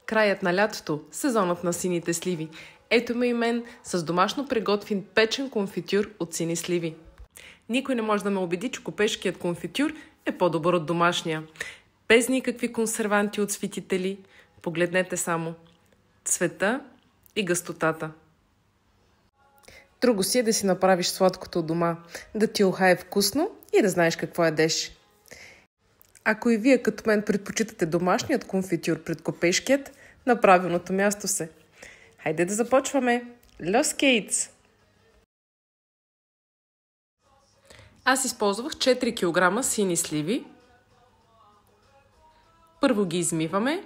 Краят на лятото, сезонът на сините сливи. Ето ме и мен с домашно приготвен печен конфитюр от сини сливи. Никой не може да ме убеди, че купешкият конфитюр е по-добър от домашния. Без никакви консерванти от светители. Погледнете само цвета и гъстотата. Друго си е да си направиш сладкото от дома, да ти ухае вкусно и да знаеш какво ядеш. Ако и вие като мен предпочитате домашният конфитюр пред купешкият, на правилното място се. Хайде да започваме! Los Cates! Аз използвах 4 кг сини сливи. Първо ги измиваме.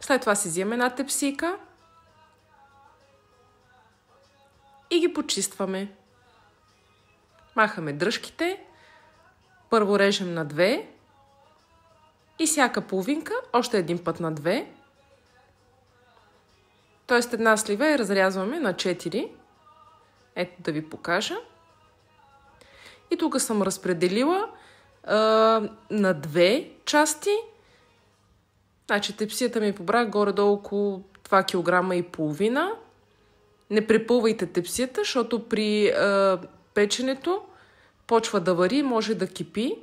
След това си вземем една тепсийка и ги почистваме. Махаме дръжките. Първо режем на 2 и всяка половинка още един път на 2. Тоест една слива я разрязваме на 4. Ето да ви покажа. И тук съм разпределила на 2 части. Значи тепсията ми побра горе-долу около 2,5 кг. Не препълвайте тепсията, защото при печенето почва да вари, може да кипи.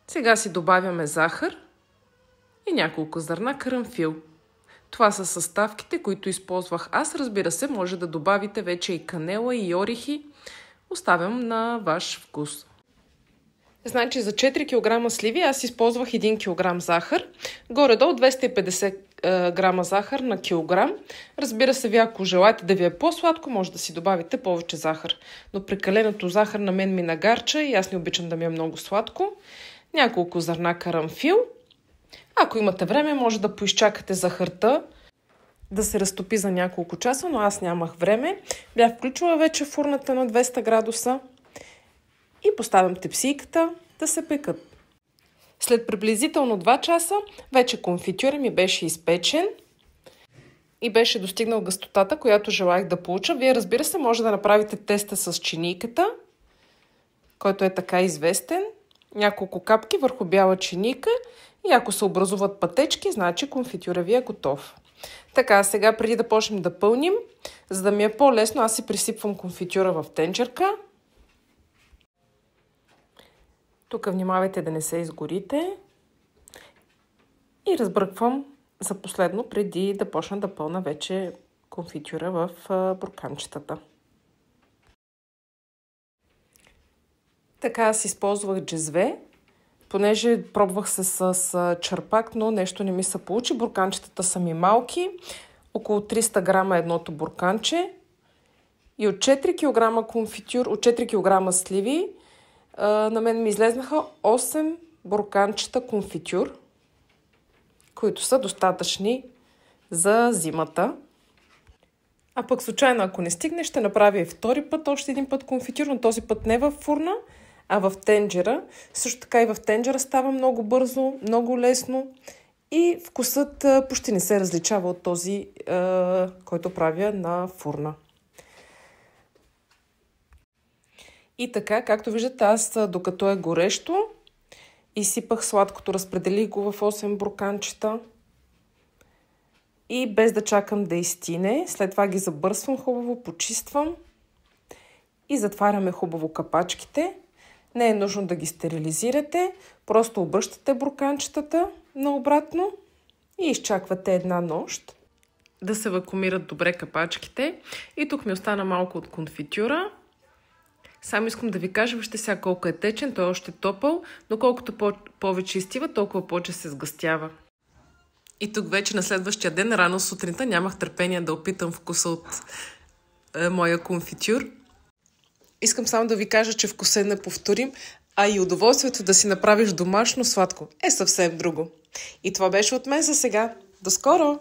Сега си добавяме захар и няколко зърна карамфил. Това са съставките, които използвах аз. Разбира се, може да добавите вече и канела, и орехи. Оставям на ваш вкус. Значи за 4 кг сливи аз използвах 1 кг захар. Горе-долу 250 грама захар на килограм. Разбира се, вие ако желаете да ви е по-сладко, може да си добавите повече захар. Но прекаленото захар на мен ми нагарча и аз не обичам да ми е много сладко. Няколко зърна карамфил. Ако имате време, може да поизчакате захарта да се разтопи за няколко часа, но аз нямах време. Бях включила вече фурната на 200 градуса и поставям тепсийката да се пекат. След приблизително 2 часа вече конфитюрът ми беше изпечен и беше достигнал гъстотата, която желаях да получа. Вие, разбира се, може да направите теста с чинийката, който е така известен. Няколко капки върху бяла чинийка и ако се образуват пътечки, значи конфитюрът ви е готов. Така, сега преди да почнем да пълним, за да ми е по-лесно, аз си присипвам конфитюра в тенджерка. Тук внимавайте да не се изгорите. И разбръквам за последно, преди да почна да пълна вече конфитюра в бурканчетата. Така аз използвах джезве, понеже пробвах се с чарпак, но нещо не ми се получи. Бурканчетата са ми малки, около 300 грама едното бурканче. И от 4 кг конфитюр, от 4 кг сливи, на мен ми излезнаха 8 бурканчета конфитюр, които са достатъчни за зимата. А пък случайно, ако не стигне, ще направя и втори път, още един път конфитюр, но този път не във фурна, а в тенджера. Също така и в тенджера става много бързо, много лесно и вкусът почти не се различава от този, който правя на фурна. И така, както виждате, аз докато е горещо, изсипах сладкото, разпределих го в 8 бурканчета и без да чакам да изстине, след това ги забърсвам хубаво, почиствам и затваряме хубаво капачките. Не е нужно да ги стерилизирате, просто обръщате бурканчетата наобратно и изчаквате една нощ да се вакуумират добре капачките. И тук ми остана малко от конфитюра. Само искам да ви кажа, вижте сега колко е течен, той е още топъл, но колкото повече изстива, толкова повече се сгъстява. И тук вече на следващия ден, рано сутринта, нямах търпение да опитам вкуса от моя конфитюр. Искам само да ви кажа, че вкусът е неповторим, а и удоволствието да си направиш домашно сладко е съвсем друго. И това беше от мен за сега. До скоро!